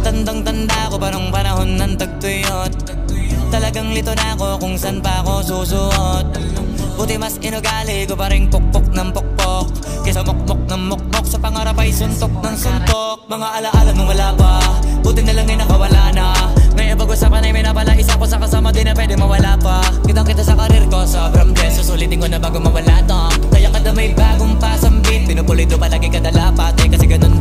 Tandang-tanda ko parang panahon ng tagtuyot. Talagang lito na ako kung saan pa ako susuot. Buti mas inugali ko pa rin pukpok ng pukpok kesa mukmok ng mukmok, sa pangarap ay suntok ng suntok. Mga alaala nung wala pa, buti na lang ay nakawala na. Ngayon pag-usapan ay may napala, isa ko sa kasama di na pwede mawala pa. Kitang kita sa karir ko, sobrang bless. Susulitin ko na bago mawala to. Kaya kada may bagong pasambit, pinupulido palagi kada lapat. Kasi ganun